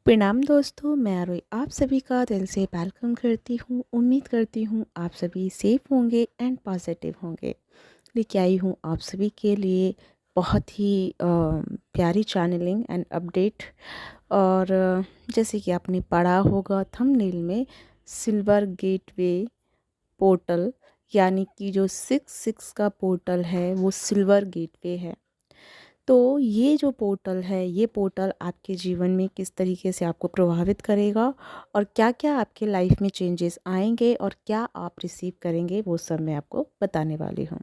प्रणाम दोस्तों, मैं आरोही आप सभी का दिल से वेलकम करती हूँ। उम्मीद करती हूँ आप सभी सेफ होंगे एंड पॉजिटिव होंगे। लेके आई हूँ आप सभी के लिए बहुत ही प्यारी चैनलिंग एंड अपडेट। और जैसे कि आपने पढ़ा होगा थंबनेल में, सिल्वर गेटवे पोर्टल, यानी कि जो 6 का पोर्टल है वो सिल्वर गेटवे है। तो ये जो पोर्टल है, ये पोर्टल आपके जीवन में किस तरीके से आपको प्रभावित करेगा और क्या-क्या आपके लाइफ में चेंजेस आएँगे और क्या आप रिसीव करेंगे, वो सब मैं आपको बताने वाली हूँ।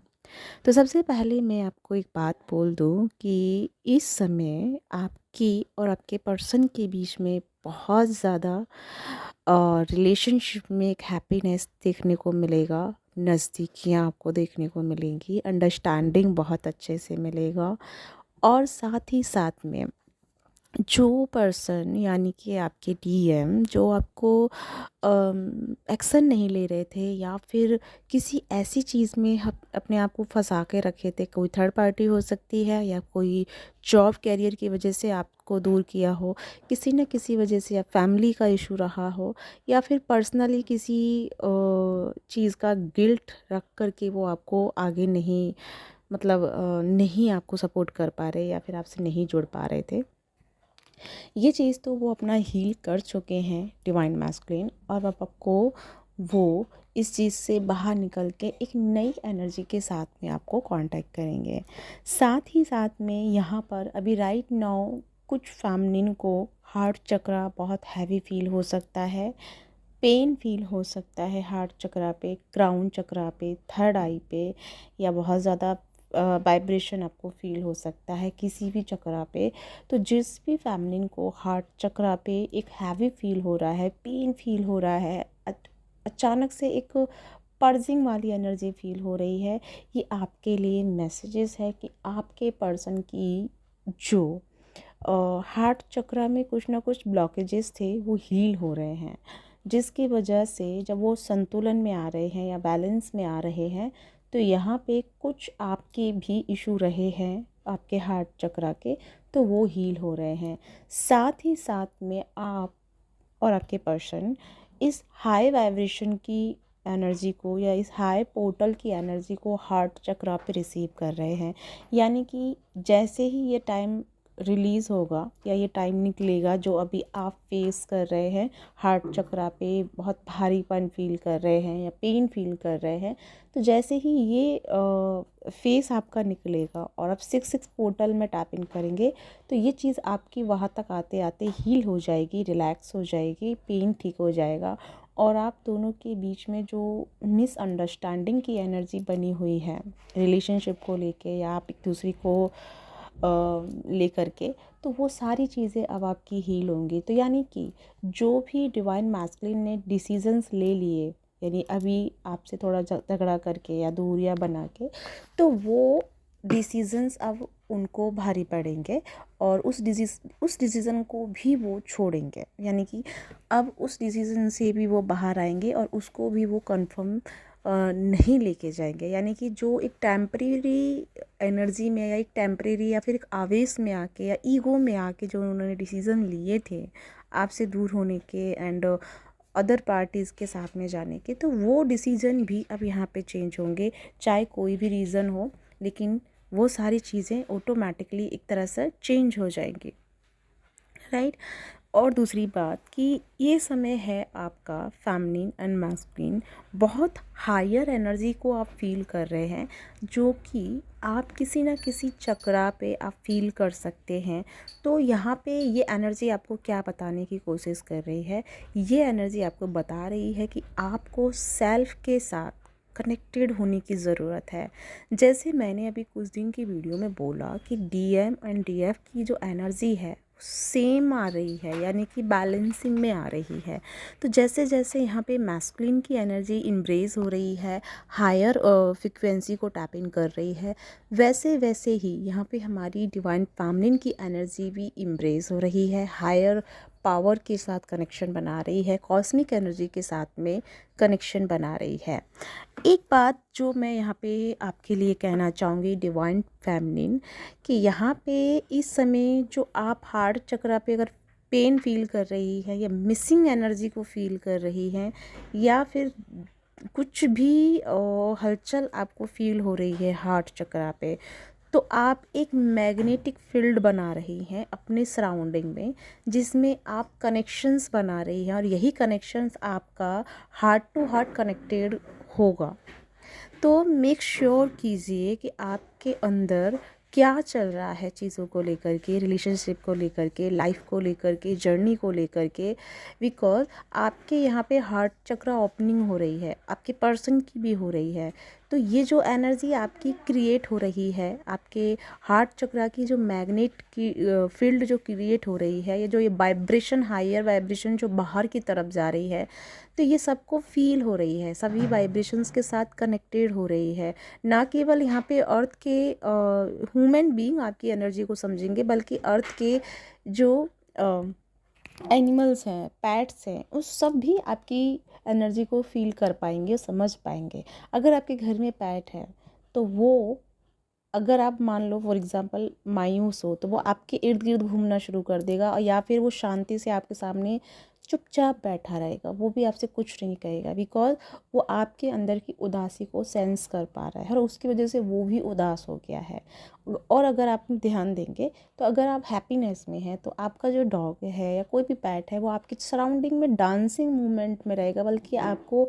तो सबसे पहले मैं आपको एक बात बोल दूँ कि इस समय आपकी और आपके पर्सन के बीच में बहुत ज़्यादा रिलेशनशिप में एक हैप्पीनेस देखने को मिलेगा, नज़दीकियाँ आपको देखने को मिलेंगी, अंडरस्टैंडिंग बहुत अच्छे से मिलेगा। और साथ ही साथ में जो पर्सन, यानी कि आपके डीएम, जो आपको एक्शन नहीं ले रहे थे या फिर किसी ऐसी चीज़ में अपने आप को फंसा के रखे थे, कोई थर्ड पार्टी हो सकती है या कोई जॉब कैरियर की वजह से आपको दूर किया हो, किसी न किसी वजह से, या फैमिली का इशू रहा हो, या फिर पर्सनली किसी चीज़ का गिल्ट रख कर के वो आपको आगे नहीं, मतलब नहीं आपको सपोर्ट कर पा रहे या फिर आपसे नहीं जुड़ पा रहे थे। ये चीज़ तो वो अपना हील कर चुके हैं डिवाइन मैस्कुलिन, और अब आपको वो इस चीज़ से बाहर निकल के एक नई एनर्जी के साथ में आपको कांटेक्ट करेंगे। साथ ही साथ में यहाँ पर अभी राइट नाउ कुछ फैमिलिन को हार्ट चक्रा बहुत हैवी फील हो सकता है, पेन फील हो सकता है हार्ट चक्रा पे, क्राउन चक्रा पे, थर्ड आई पे, या बहुत ज़्यादा वाइब्रेशन आपको फील हो सकता है किसी भी चक्रा पे। तो जिस भी फैमिली को हार्ट चक्रा पे एक हैवी फील हो रहा है, पेन फील हो रहा है, अचानक से एक पर्जिंग वाली एनर्जी फील हो रही है, ये आपके लिए मैसेजेस है कि आपके पर्सन की जो हार्ट चक्रा में कुछ ना कुछ ब्लॉकेजेस थे वो हील हो रहे हैं, जिसकी वजह से जब वो संतुलन में आ रहे हैं या बैलेंस में आ रहे हैं, तो यहाँ पे कुछ आपके भी इशू रहे हैं आपके हार्ट चक्रा के, तो वो हील हो रहे हैं। साथ ही साथ में आप और आपके पर्सन इस हाई वाइब्रेशन की एनर्जी को या इस हाई पोर्टल की एनर्जी को हार्ट चक्रा पे रिसीव कर रहे हैं। यानी कि जैसे ही ये टाइम रिलीज़ होगा या ये टाइम निकलेगा जो अभी आप फेस कर रहे हैं, हार्ट चक्रा पे बहुत भारीपन फील कर रहे हैं या पेन फील कर रहे हैं, तो जैसे ही ये फेस आपका निकलेगा और आप 6 पोर्टल में टैप इन करेंगे, तो ये चीज़ आपकी वहाँ तक आते आते हील हो जाएगी, रिलैक्स हो जाएगी, पेन ठीक हो जाएगा, और आप दोनों के बीच में जो मिसअंडरस्टैंडिंग की एनर्जी बनी हुई है रिलेशनशिप को लेके या आप एक दूसरे को लेकर के, तो वो सारी चीज़ें अब आपकी हील होंगी। तो यानी कि जो भी डिवाइन मैस्कुलिन ने डिसीजंस ले लिए, यानी अभी आपसे थोड़ा झगड़ा करके या दूरियां बना के, तो वो डिसीजंस अब उनको भारी पड़ेंगे और उस डिसीज़न को भी वो छोड़ेंगे। यानी कि अब उस डिसीज़न से भी वो बाहर आएंगे और उसको भी वो कंफर्म नहीं लेके जाएंगे। यानी कि जो एक टेम्परेरी एनर्जी में या एक टेम्परेरी या फिर एक आवेश में आके या ईगो में आके जो उन्होंने डिसीज़न लिए थे आपसे दूर होने के एंड अदर पार्टीज़ के साथ में जाने के, तो वो डिसीज़न भी अब यहाँ पे चेंज होंगे, चाहे कोई भी रीज़न हो, लेकिन वो सारी चीज़ें ऑटोमेटिकली एक तरह से चेंज हो जाएंगी, राइट। और दूसरी बात कि ये समय है आपका फेमिनिन एंड मैस्कुलिन, बहुत हायर एनर्जी को आप फील कर रहे हैं, जो कि आप किसी ना किसी चक्रा पे आप फील कर सकते हैं। तो यहाँ पे ये एनर्जी आपको क्या बताने की कोशिश कर रही है, ये एनर्जी आपको बता रही है कि आपको सेल्फ के साथ कनेक्टेड होने की ज़रूरत है। जैसे मैंने अभी कुछ दिन की वीडियो में बोला कि डीएम एंड डीएफ की जो एनर्जी है सेम आ रही है, यानी कि बैलेंसिंग में आ रही है। तो जैसे जैसे यहाँ पे मैस्कुलिन की एनर्जी इम्ब्रेस हो रही है, हायर फ्रिक्वेंसी को टैप इन कर रही है, वैसे वैसे ही यहाँ पे हमारी डिवाइन फेमिनिन की एनर्जी भी इम्ब्रेस हो रही है, हायर पावर के साथ कनेक्शन बना रही है, कॉस्मिक एनर्जी के साथ में कनेक्शन बना रही है। एक बात जो मैं यहाँ पे आपके लिए कहना चाहूँगी डिवाइन फेमिनिन, कि यहाँ पे इस समय जो आप हार्ट चक्रा पे अगर पेन फील कर रही है या मिसिंग एनर्जी को फील कर रही हैं, या फिर कुछ भी हलचल आपको फील हो रही है हार्ट चक्रा पे, तो आप एक मैग्नेटिक फील्ड बना रही हैं अपने सराउंडिंग में, जिसमें आप कनेक्शंस बना रही हैं, और यही कनेक्शंस आपका हार्ट टू हार्ट कनेक्टेड होगा। तो मेक श्योर कीजिए कि आपके अंदर क्या चल रहा है चीज़ों को लेकर के, रिलेशनशिप को लेकर के, लाइफ को लेकर के, जर्नी को लेकर के, बिकॉज आपके यहाँ पे हार्ट चक्र ओपनिंग हो रही है, आपके पर्सन की भी हो रही है। तो ये जो एनर्जी आपकी क्रिएट हो रही है, आपके हार्ट चक्र की जो मैग्नेट की फील्ड जो क्रिएट हो रही है, ये जो ये वाइब्रेशन, हायर वाइब्रेशन जो बाहर की तरफ जा रही है, तो ये सबको फील हो रही है, सभी वाइब्रेशंस के साथ कनेक्टेड हो रही है। ना केवल यहाँ पे अर्थ के ह्यूमन बीइंग आपकी एनर्जी को समझेंगे, बल्कि अर्थ के जो एनिमल्स हैं, पैट्स हैं, उस सब भी आपकी एनर्जी को फील कर पाएंगे, समझ पाएंगे। अगर आपके घर में पैट है तो वो, अगर आप मान लो फॉर एग्ज़ाम्पल मायूस हो, तो वो आपके इर्द गिर्द घूमना शुरू कर देगा, और या फिर वो शांति से आपके सामने चुपचाप बैठा रहेगा, वो भी आपसे कुछ नहीं कहेगा, बिकॉज वो आपके अंदर की उदासी को सेंस कर पा रहा है और उसकी वजह से वो भी उदास हो गया है। और अगर आप ध्यान देंगे तो अगर आप हैप्पीनेस में हैं तो आपका जो डॉग है या कोई भी पैट है वो आपके सराउंडिंग में डांसिंग मूवमेंट में रहेगा, बल्कि आपको,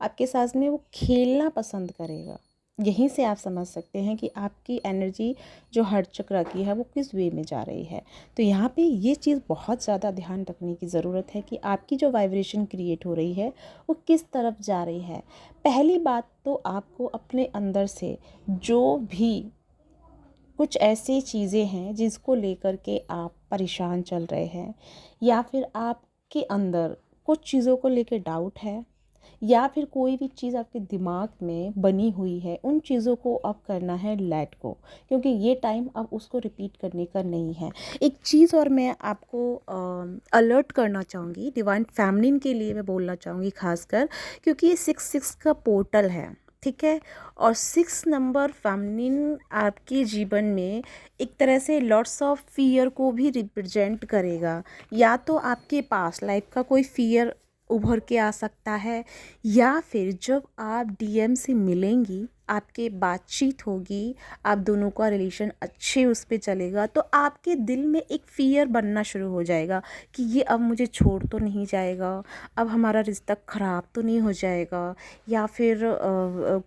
आपके साथ में वो खेलना पसंद करेगा। यहीं से आप समझ सकते हैं कि आपकी एनर्जी जो हार्ट चक्र की है वो किस वे में जा रही है। तो यहाँ पे ये चीज़ बहुत ज़्यादा ध्यान रखने की ज़रूरत है कि आपकी जो वाइब्रेशन क्रिएट हो रही है वो किस तरफ जा रही है। पहली बात तो आपको अपने अंदर से जो भी कुछ ऐसी चीज़ें हैं जिसको लेकर के आप परेशान चल रहे हैं, या फिर आपके अंदर कुछ चीज़ों को लेकर डाउट है, या फिर कोई भी चीज़ आपके दिमाग में बनी हुई है, उन चीज़ों को अब करना है लेट गो, क्योंकि ये टाइम अब उसको रिपीट करने का नहीं है। एक चीज़ और मैं आपको अलर्ट करना चाहूँगी, डिवाइन फेमिनिन के लिए मैं बोलना चाहूँगी खासकर, क्योंकि ये 6 का पोर्टल है, ठीक है। और 6 नंबर फेमिनिन आपके जीवन में एक तरह से लॉट्स ऑफ फियर को भी रिप्रेजेंट करेगा। या तो आपके पास लाइफ का कोई फियर उभर के आ सकता है, या फिर जब आप डीएम से मिलेंगी, आपके बातचीत होगी, आप दोनों का रिलेशन अच्छे उस पे चलेगा, तो आपके दिल में एक फ़ियर बनना शुरू हो जाएगा कि ये अब मुझे छोड़ तो नहीं जाएगा, अब हमारा रिश्ता ख़राब तो नहीं हो जाएगा, या फिर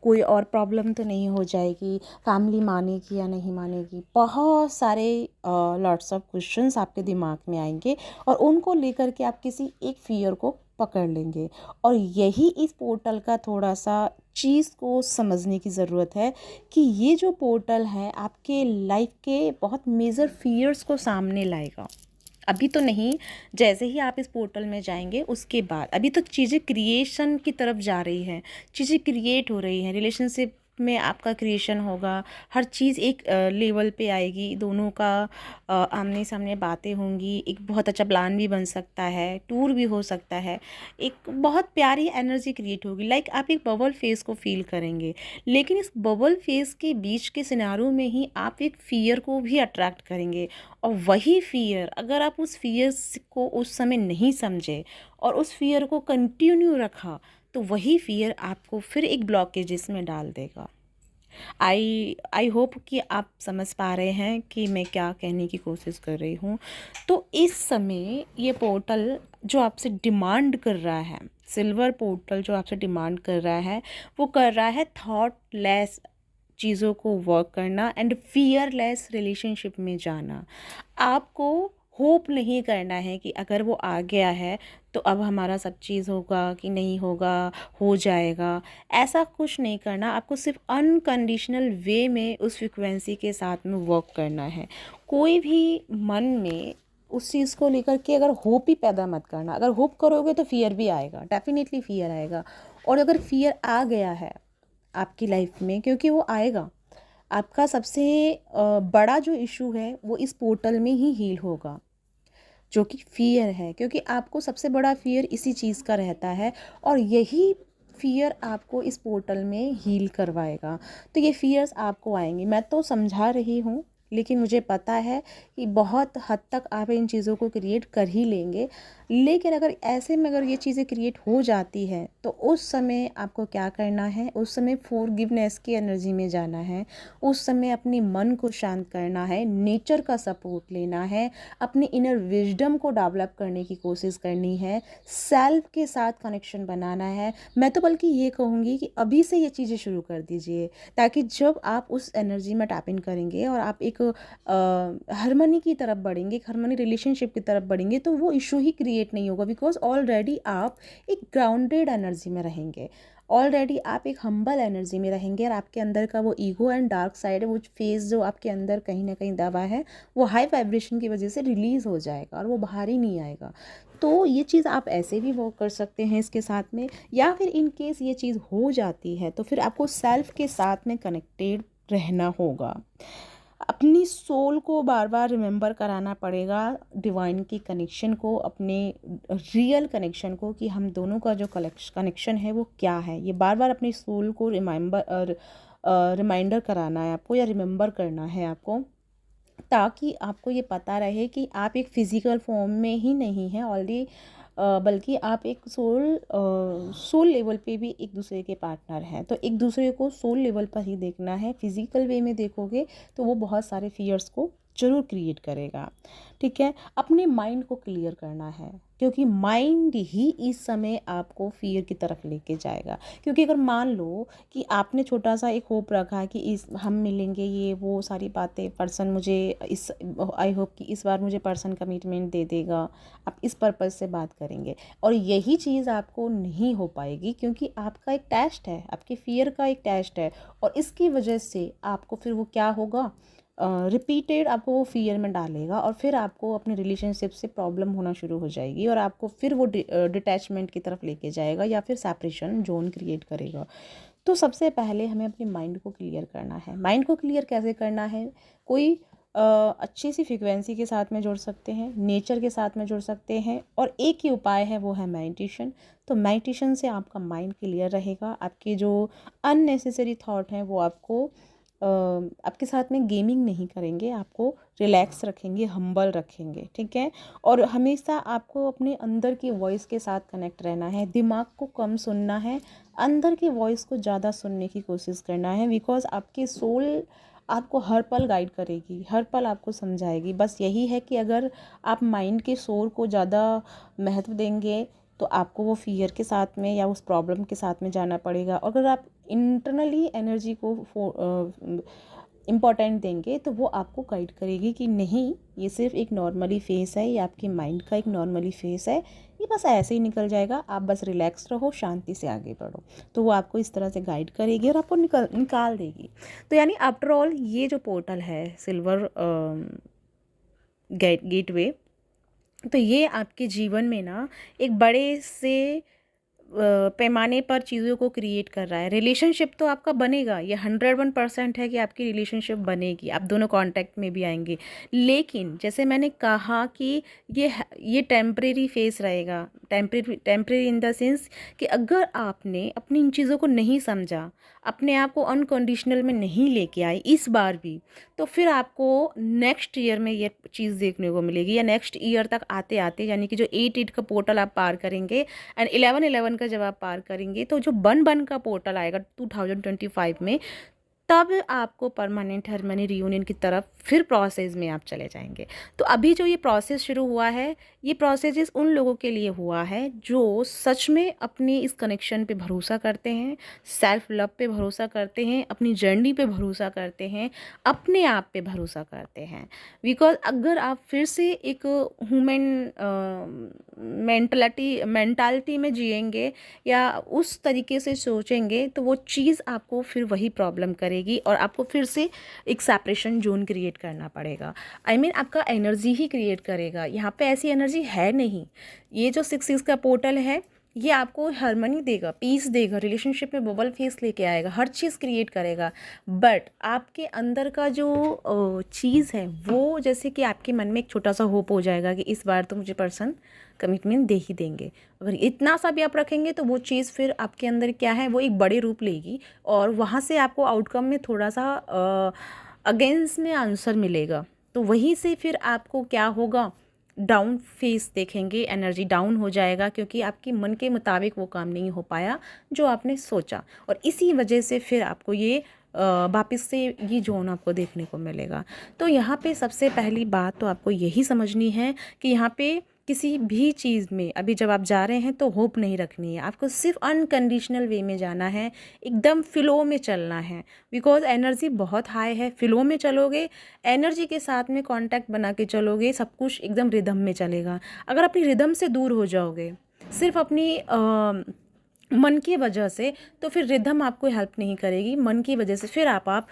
कोई और प्रॉब्लम तो नहीं हो जाएगी, फैमिली मानेगी या नहीं मानेगी। बहुत सारे लॉट्स ऑफ क्वेश्चंस आपके दिमाग में आएंगे, और उनको लेकर के आप किसी एक फ़ियर को पकड़ लेंगे। और यही इस पोर्टल का थोड़ा सा चीज़ को समझने की ज़रूरत है कि ये जो पोर्टल है आपके लाइफ के बहुत मेजर फियर्स को सामने लाएगा। अभी तो नहीं, जैसे ही आप इस पोर्टल में जाएंगे उसके बाद, अभी तो चीज़ें क्रिएशन की तरफ जा रही हैं, चीज़ें क्रिएट हो रही हैं, रिलेशनशिप में आपका क्रिएशन होगा, हर चीज़ एक लेवल पे आएगी, दोनों का आमने सामने बातें होंगी, एक बहुत अच्छा प्लान भी बन सकता है, टूर भी हो सकता है, एक बहुत प्यारी एनर्जी क्रिएट होगी। लाइक आप एक बबल फेस को फील करेंगे, लेकिन इस बबल फेस के बीच के सिनारियो में ही आप एक फियर को भी अट्रैक्ट करेंगे। और वही फियर, अगर आप उस फियर को उस समय नहीं समझे और उस फियर को कंटिन्यू रखा, तो वही फियर आपको फिर एक ब्लॉकेजेस में डाल देगा। आई होप कि आप समझ पा रहे हैं कि मैं क्या कहने की कोशिश कर रही हूँ। तो इस समय ये पोर्टल जो आपसे डिमांड कर रहा है, सिल्वर पोर्टल जो आपसे डिमांड कर रहा है, वो कर रहा है थॉटलेस चीज़ों को वर्क करना एंड फियरलेस रिलेशनशिप में जाना। आपको होप नहीं करना है कि अगर वो आ गया है तो अब हमारा सब चीज़ होगा कि नहीं होगा, हो जाएगा, ऐसा कुछ नहीं करना। आपको सिर्फ अनकंडीशनल वे में उस फ्रिक्वेंसी के साथ में वर्क करना है। कोई भी मन में उस चीज़ को लेकर के अगर होप ही पैदा मत करना। अगर होप करोगे तो फियर भी आएगा, डेफिनेटली फियर आएगा। और अगर फियर आ गया है आपकी लाइफ में, क्योंकि वो आएगा, आपका सबसे बड़ा जो इशू है वो इस पोर्टल में ही हील होगा, जो कि फियर है, क्योंकि आपको सबसे बड़ा फियर इसी चीज़ का रहता है, और यही फियर आपको इस पोर्टल में हील करवाएगा। तो ये फियर्स आपको आएंगे, मैं तो समझा रही हूँ लेकिन मुझे पता है कि बहुत हद तक आप इन चीज़ों को क्रिएट कर ही लेंगे। लेकिन अगर ऐसे में अगर ये चीज़ें क्रिएट हो जाती है तो उस समय आपको क्या करना है, उस समय फॉरगिवनेस की एनर्जी में जाना है, उस समय अपने मन को शांत करना है, नेचर का सपोर्ट लेना है, अपनी इनर विजडम को डेवलप करने की कोशिश करनी है, सेल्फ के साथ कनेक्शन बनाना है। मैं तो बल्कि ये कहूँगी कि अभी से ये चीज़ें शुरू कर दीजिए, ताकि जब आप उस एनर्जी में टैप इन करेंगे और आप एक हार्मनी की तरफ बढ़ेंगे, एक हार्मनी रिलेशनशिप की तरफ बढ़ेंगे, तो वो इशू ही क्रिएट नहीं होगा, बिकॉज ऑलरेडी आप एक ग्राउंडेड एनर्जी में रहेंगे, ऑलरेडी आप एक हम्बल एनर्जी में रहेंगे और आपके अंदर का वो ईगो एंड डार्क साइड है, वो फेस जो आपके अंदर कहीं ना कहीं दबा है, वो हाई वाइब्रेशन की वजह से रिलीज़ हो जाएगा और वो बाहर ही नहीं आएगा। तो ये चीज़ आप ऐसे भी वर्क कर सकते हैं इसके साथ में, या फिर इन केस ये चीज़ हो जाती है तो फिर आपको सेल्फ के साथ में कनेक्टेड रहना होगा। अपनी सोल को बार बार रिमेंबर कराना पड़ेगा, डिवाइन की कनेक्शन को, अपने रियल कनेक्शन को, कि हम दोनों का जो कनेक्शन है वो क्या है। ये बार बार अपनी सोल को रिमाइंडर कराना है आपको, या रिमेंबर करना है आपको, ताकि आपको ये पता रहे कि आप एक फ़िज़िकल फॉर्म में ही नहीं हैं ऑलरेडी, बल्कि आप एक सोल लेवल पे भी एक दूसरे के पार्टनर हैं। तो एक दूसरे को सोल लेवल पर ही देखना है, फिज़िकल वे में देखोगे तो वो बहुत सारे फियर्स को ज़रूर क्रिएट करेगा। ठीक है, अपने माइंड को क्लियर करना है, क्योंकि माइंड ही इस समय आपको फियर की तरफ लेके जाएगा। क्योंकि अगर मान लो कि आपने छोटा सा एक होप रखा कि इस हम मिलेंगे, ये वो सारी बातें, पर्सन मुझे इस आई होप कि इस बार मुझे पर्सन कमिटमेंट दे देगा, आप इस पर्पज़ से बात करेंगे, और यही चीज़ आपको नहीं हो पाएगी, क्योंकि आपका एक टेस्ट है, आपके फियर का एक टेस्ट है, और इसकी वजह से आपको फिर वो क्या होगा, रिपीटेड आपको वो फियर में डालेगा, और फिर आपको अपने रिलेशनशिप से प्रॉब्लम होना शुरू हो जाएगी, और आपको फिर वो डिटैचमेंट की तरफ लेके जाएगा, या फिर सेपरेशन जोन क्रिएट करेगा। तो सबसे पहले हमें अपने माइंड को क्लियर करना है। माइंड को क्लियर कैसे करना है, कोई अच्छी सी फ्रिक्वेंसी के साथ में जुड़ सकते हैं, नेचर के साथ में जुड़ सकते हैं, और एक ही उपाय है, वो है मेडिटेशन। तो मेडिटेशन से आपका माइंड क्लियर रहेगा, आपके जो अननेसेसरी थॉट हैं वो आपको आपके साथ में गेमिंग नहीं करेंगे, आपको रिलैक्स रखेंगे, हम्बल रखेंगे। ठीक है, और हमेशा आपको अपने अंदर की वॉइस के साथ कनेक्ट रहना है, दिमाग को कम सुनना है, अंदर की वॉइस को ज़्यादा सुनने की कोशिश करना है, बिकॉज आपकी सोल आपको हर पल गाइड करेगी, हर पल आपको समझाएगी। बस यही है कि अगर आप माइंड के शोर को ज़्यादा महत्व देंगे तो आपको वो फियर के साथ में या उस प्रॉब्लम के साथ में जाना पड़ेगा। अगर आप इंटरनली एनर्जी को इम्पॉर्टेंट देंगे तो वो आपको गाइड करेगी कि नहीं, ये सिर्फ एक नॉर्मली फेस है, ये आपके माइंड का एक नॉर्मली फेस है, ये बस ऐसे ही निकल जाएगा, आप बस रिलैक्स रहो, शांति से आगे बढ़ो। तो वो आपको इस तरह से गाइड करेगी और आपको निकाल देगी। तो यानी आफ्टर ऑल ये जो पोर्टल है सिल्वर गेटवे, तो ये आपके जीवन में ना एक बड़े से पैमाने पर चीज़ों को क्रिएट कर रहा है। रिलेशनशिप तो आपका बनेगा, ये 101% है कि आपकी रिलेशनशिप बनेगी, आप दोनों कांटेक्ट में भी आएंगे। लेकिन जैसे मैंने कहा कि ये टेम्परेरी फेस रहेगा, टेम्परेरी इन द सेंस कि अगर आपने अपनी इन चीज़ों को नहीं समझा, अपने आप को अनकंडीशनल में नहीं लेके आए इस बार भी, तो फिर आपको नेक्स्ट ईयर में ये चीज़ देखने को मिलेगी, या नेक्स्ट ईयर तक आते आते, यानी कि जो 8 का पोर्टल आप पार करेंगे एंड 11 का जब आप पार करेंगे, तो जो बन का पोर्टल आएगा 2025 में, तब आपको परमानेंट हार्मनी रियूनियन की तरफ फिर प्रोसेस में आप चले जाएंगे। तो अभी जो ये प्रोसेस शुरू हुआ है, ये प्रोसेस उन लोगों के लिए हुआ है जो सच में अपने इस कनेक्शन पे भरोसा करते हैं, सेल्फ लव पे भरोसा करते हैं, अपनी जर्नी पे भरोसा करते हैं, अपने आप पे भरोसा करते हैं। बिकॉज अगर आप फिर से एक ह्यूमन मेंटालिटी में जिएंगे या उस तरीके से सोचेंगे, तो वो चीज़ आपको फिर वही प्रॉब्लम करेगी और आपको फिर से एक सेपरेशन जोन क्रिएट करना पड़ेगा। आई मीन आपका एनर्जी ही क्रिएट करेगा, यहाँ पे ऐसी एनर्जी है नहीं। ये जो 6 का पोर्टल है, ये आपको हार्मनी देगा, पीस देगा, रिलेशनशिप में बबल फेस लेके आएगा, हर चीज़ क्रिएट करेगा। बट आपके अंदर का जो चीज़ है वो, जैसे कि आपके मन में एक छोटा सा होप हो जाएगा कि इस बार तो मुझे पर्सन कमिटमेंट दे ही देंगे। अगर इतना सा भी आप रखेंगे तो वो चीज़ फिर आपके अंदर क्या है, वो एक बड़े रूप लेगी और वहाँ से आपको आउटकम में थोड़ा सा अगेंस्ट में आंसर मिलेगा, तो वहीं से फिर आपको क्या होगा, डाउन फेस देखेंगे, एनर्जी डाउन हो जाएगा, क्योंकि आपके मन के मुताबिक वो काम नहीं हो पाया जो आपने सोचा, और इसी वजह से फिर आपको ये वापस से ये जोन आपको देखने को मिलेगा। तो यहाँ पे सबसे पहली बात तो आपको यही समझनी है कि यहाँ पे किसी भी चीज़ में अभी जब आप जा रहे हैं तो होप नहीं रखनी है, आपको सिर्फ अनकंडीशनल वे में जाना है, एकदम फ़्लो में चलना है, बिकॉज एनर्जी बहुत हाई है। फ़्लो में चलोगे, एनर्जी के साथ में कांटेक्ट बना के चलोगे, सब कुछ एकदम रिदम में चलेगा। अगर अपनी रिदम से दूर हो जाओगे सिर्फ अपनी मन की वजह से, तो फिर रिदम आपको हेल्प नहीं करेगी, मन की वजह से फिर आप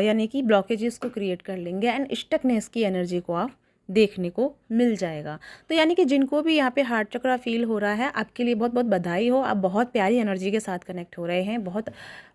यानी कि ब्लॉकेजेस को क्रिएट कर लेंगे एंड स्टकनेस की एनर्जी को आप देखने को मिल जाएगा। तो यानी कि जिनको भी यहाँ पे हार्ट चक्रा फील हो रहा है, आपके लिए बहुत बहुत बधाई हो, आप बहुत प्यारी एनर्जी के साथ कनेक्ट हो रहे हैं, बहुत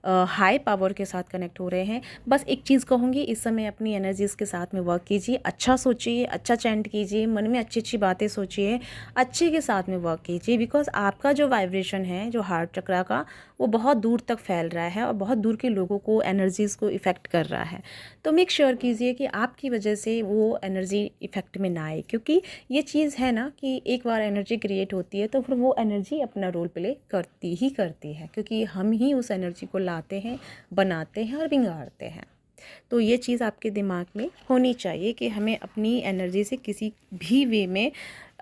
हाई पावर के साथ कनेक्ट हो रहे हैं। बस एक चीज़ कहूँगी, इस समय अपनी एनर्जीज़ के साथ में वर्क कीजिए, अच्छा सोचिए, अच्छा चैंट कीजिए, मन में अच्छी अच्छी बातें सोचिए, अच्छे के साथ में वर्क कीजिए, बिकॉज आपका जो वाइब्रेशन है, जो हार्ट चक्रा का, वो बहुत दूर तक फैल रहा है और बहुत दूर के लोगों को एनर्जीज़ को इफ़ेक्ट कर रहा है। तो मेक श्योर कीजिए कि आपकी वजह से वो एनर्जी इफ़ेक्ट में ना आए, क्योंकि ये चीज़ है ना कि एक बार एनर्जी क्रिएट होती है तो फिर वो एनर्जी अपना रोल प्ले करती ही करती है, क्योंकि हम ही उस एनर्जी को लाते हैं, बनाते हैं और बिगाड़ते हैं। तो ये चीज़ आपके दिमाग में होनी चाहिए कि हमें अपनी एनर्जी से किसी भी वे में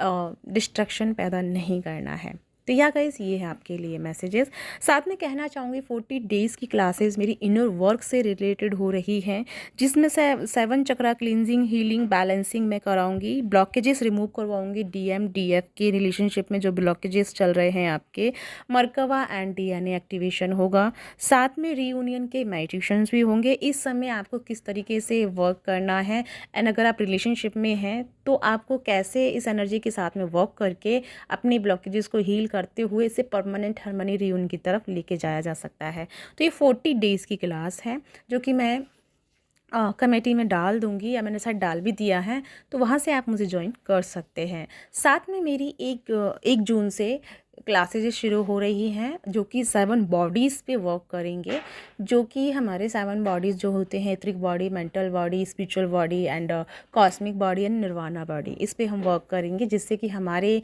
डिस्ट्रक्शन पैदा नहीं करना है। तो या गाइस, ये है आपके लिए मैसेजेस। साथ में कहना चाहूँगी 40 डेज़ की क्लासेस मेरी इनर वर्क से रिलेटेड हो रही हैं, जिसमें से 7 चक्रा क्लींजिंग, हीलिंग, बैलेंसिंग मैं कराऊंगी, ब्लॉकेजेस रिमूव करवाऊंगी, डीएम डीएफ के रिलेशनशिप में जो ब्लॉकेजेस चल रहे हैं आपके, मरकवा एंड डीएनए एक्टिवेशन होगा, साथ में रीयूनियन के मेडिटेशंस भी होंगे। इस समय आपको किस तरीके से वर्क करना है एंड अगर आप रिलेशनशिप में हैं तो आपको कैसे इस एनर्जी के साथ में वर्क करके अपनी ब्लॉकेजेस को हील करते हुए इसे परमानेंट हार्मनी रियूनियन की तरफ लेके जाया जा सकता है। तो ये 40 डेज़ की क्लास है जो कि मैं कमेटी में डाल दूंगी, या मैंने शायद डाल भी दिया है, तो वहाँ से आप मुझे ज्वाइन कर सकते हैं। साथ में मेरी 1 जून से क्लासेज शुरू हो रही हैं जो कि 7 बॉडीज़ पे वर्क करेंगे, जो कि हमारे 7 बॉडीज़ जो होते हैं, etheric body, mental body, spiritual body and cosmic body and nirvana body, इस पे हम वर्क करेंगे, जिससे कि हमारे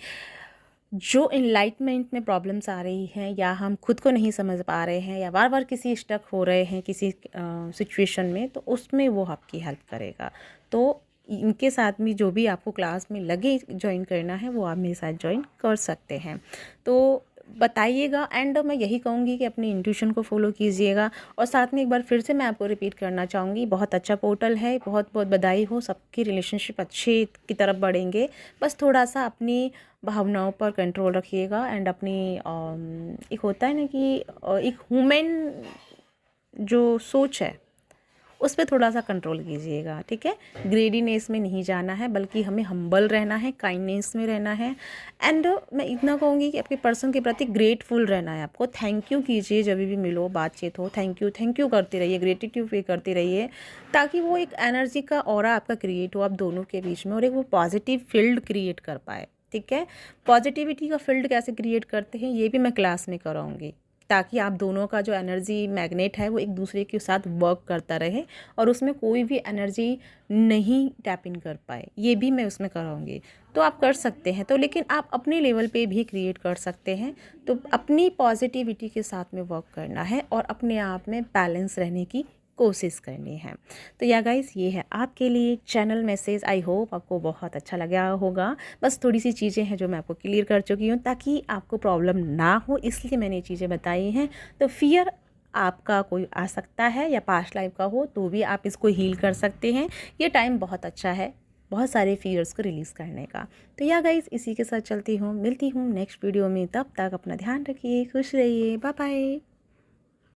जो इनलाइटमेंट में प्रॉब्लम्स आ रही हैं, या हम खुद को नहीं समझ पा रहे हैं, या बार बार किसी स्टक हो रहे हैं किसी सिचुएशन में, तो उसमें वो आपकी हेल्प करेगा। तो इनके साथ में जो भी आपको क्लास में लगे ज्वाइन करना है, वो आप मेरे साथ ज्वाइन कर सकते हैं। तो बताइएगा, एंड मैं यही कहूँगी कि अपनी इंट्यूशन को फॉलो कीजिएगा। और साथ में एक बार फिर से मैं आपको रिपीट करना चाहूँगी, बहुत अच्छा पोर्टल है, बहुत बहुत बधाई हो, सबकी रिलेशनशिप अच्छे की तरफ बढ़ेंगे। बस थोड़ा सा अपनी भावनाओं पर कंट्रोल रखिएगा एंड अपनी एक होता है ना कि एक ह्यूमन जो सोच है उस पर थोड़ा सा कंट्रोल कीजिएगा, ठीक है। ग्रेडीनेस में नहीं जाना है, बल्कि हमें हम्बल रहना है, काइंडनेस में रहना है। एंड मैं इतना कहूँगी कि आपके पर्सन के प्रति ग्रेटफुल रहना है आपको। थैंक यू कीजिए, जब भी मिलो, बातचीत हो, थैंक यू करते रहिए, ग्रेटिट्यूड पे करते रहिए, ताकि वो एक एनर्जी का ऑरा आपका क्रिएट हो आप दोनों के बीच में, और एक वो पॉजिटिव फील्ड क्रिएट कर पाए, ठीक है। पॉजिटिविटी का फील्ड कैसे क्रिएट करते हैं ये भी मैं क्लास में कराऊंगी, ताकि आप दोनों का जो एनर्जी मैग्नेट है वो एक दूसरे के साथ वर्क करता रहे और उसमें कोई भी एनर्जी नहीं टैप इन कर पाए, ये भी मैं उसमें कराऊंगी। तो आप कर सकते हैं, तो लेकिन आप अपने लेवल पे भी क्रिएट कर सकते हैं। तो अपनी पॉजिटिविटी के साथ में वर्क करना है और अपने आप में बैलेंस रहने की कोशिश करनी है। तो या गाइस, ये है आपके लिए चैनल मैसेज। आई होप आपको बहुत अच्छा लगा होगा। बस थोड़ी सी चीज़ें हैं जो मैं आपको क्लियर कर चुकी हूँ, ताकि आपको प्रॉब्लम ना हो, इसलिए मैंने ये चीज़ें बताई हैं। तो फियर आपका कोई आ सकता है या पास्ट लाइफ का हो, तो भी आप इसको हील कर सकते हैं। ये टाइम बहुत अच्छा है बहुत सारे फियर्स को रिलीज़ करने का। तो या गाइस, इसी के साथ चलती हूँ, मिलती हूँ नेक्स्ट वीडियो में। तब तक अपना ध्यान रखिए, खुश रहिए, बाय बाय।